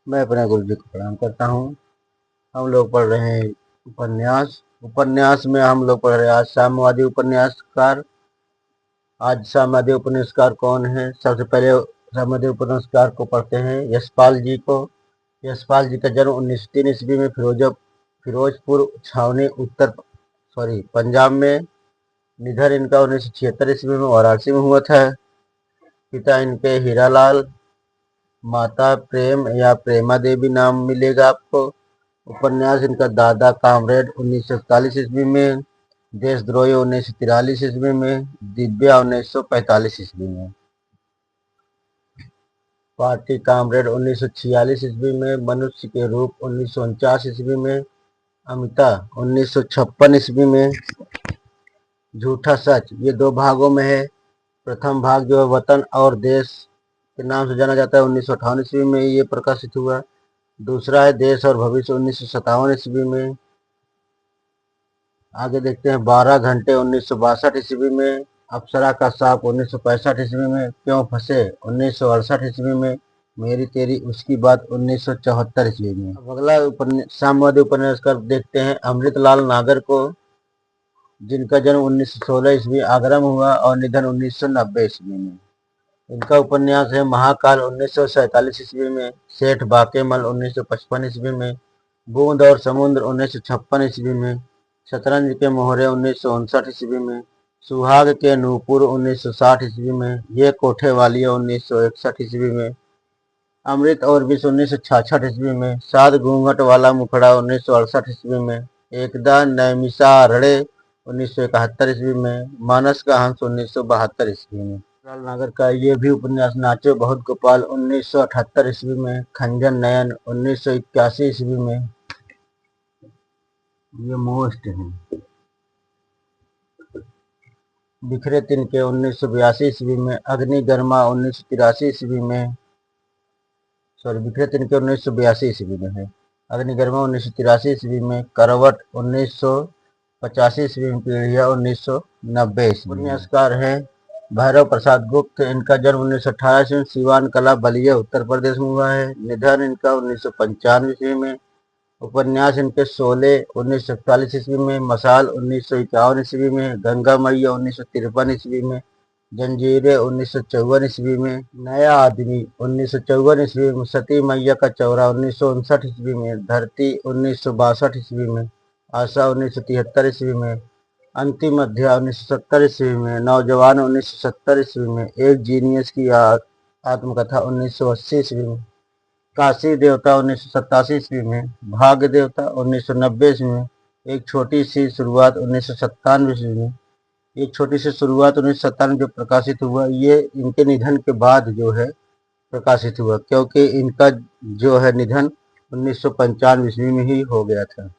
मैं अपने गुरु जी को प्रणाम करता हूँ। हम लोग पढ़ रहे हैं उपन्यास। उपन्यास में हम लोग पढ़ रहे हैं आज साम्यवादी उपन्यासकार। आज साम्यवादी उपन्यासकार कौन है? सबसे पहले साम्यवादी उपन्यासकार को पढ़ते हैं, यशपाल जी को। यशपाल जी का जन्म 1903 ईस्वी में फिरोजपुर छावनी पंजाब में। निधन इनका 1976 ईस्वी में वाराणसी में हुआ था। पिता इनके हीरालाल, माता प्रेम या प्रेमा देवी नाम मिलेगा आपको। उपन्यास इनका दादा कामरेड 1941 ईस्वी में, देशद्रोही 1943 ईस्वी में, दिव्या 1945 ईस्वी में, पार्टी कामरेड 1946 ईस्वी में, मनुष्य के रूप 1949 ईस्वी में, अमिता 1956 ईस्वी में, झूठा सच ये 2 भागों में है। प्रथम भाग जो है वतन और देश के नाम से जाना जाता है, 1958 ईस्वी में ये प्रकाशित हुआ। दूसरा है देश और भविष्य 1957 ईस्वी में। आगे देखते हैं 12 घंटे 1962 ईस्वी में, अप्सरा का साप 1965 ईस्वी में, क्यों फंसे 1968 ईस्वी में, मेरी तेरी उसकी बात 1974 ईस्वी में। अब अगला साम्यवादी उपन्यासकार देखते हैं अमृतलाल नागर को, जिनका जन्म 1916 ईस्वी आगरा में हुआ और निधन 1990 ईस्वी में। इनका उपन्यास है महाकाल 1947 ईस्वी में, सेठ बाकेमल 1955 ईस्वी में, बूंद और समुद्र 1956 ईस्वी में, शतरंज के मोहरे 1959 ईस्वी में, सुहाग के नूपुर 1960 ईस्वी में, ये कोठे वालिया 1961 ईस्वी में, अमृत और विष 1966 ईस्वी में, सात घूंघट वाला मुखड़ा 1968 ईस्वी में, एकदा नैमिषारण्य 1971 ईस्वी में, मानस का हंस 1972 ईस्वी में। लाल नागर का ये भी उपन्यास नाचो बहुत गोपाल 1978 ईस्वी में, खंजन नयन 1981 ईस्वी में, ये मोस्ट है। बिखरे तिनके 1982 ईस्वी में, अग्निगर्मा 1983 ईस्वी में, बिखरे तिनके 1982 ईस्वी में है, अग्निगर्मा 1983 ईस्वी में, करवट 1985 ईस्वी में, पीढ़िया 1990 ईस्वी में। उपन्यासकार है भैरव प्रसाद गुप्त। इनका जन्म 1918 ईस्वी में सिवान कला बलिया उत्तर प्रदेश में हुआ है। निधन इनका 1995 ईस्वी में। उपन्यास इनके शोले 1941 ईस्वी में, मसाल 1951 ईस्वी में, गंगा मैया 1953 ईस्वी में, जंजीरें 1954 ईस्वी में, नया आदमी 1954 ईस्वी में, सती मैया का चौरा 1959 ईस्वी में, धरती 1962 ईस्वी में, आशा 1973 ईस्वी में, अंतिम अध्याय 1970 ईस्वी में, नौजवान 1970 ईस्वी में, एक जीनियस की आत्मकथा 1980 ईस्वी में, काशी देवता 1987 ईस्वी में, भाग्य देवता 1990 ईस्वी में, एक छोटी सी शुरुआत 1997 ईस्वी में। एक छोटी सी शुरुआत 1997 जो प्रकाशित हुआ, ये इनके निधन के बाद जो है प्रकाशित हुआ, क्योंकि इनका जो है निधन 1995 ईस्वी में ही हो गया था।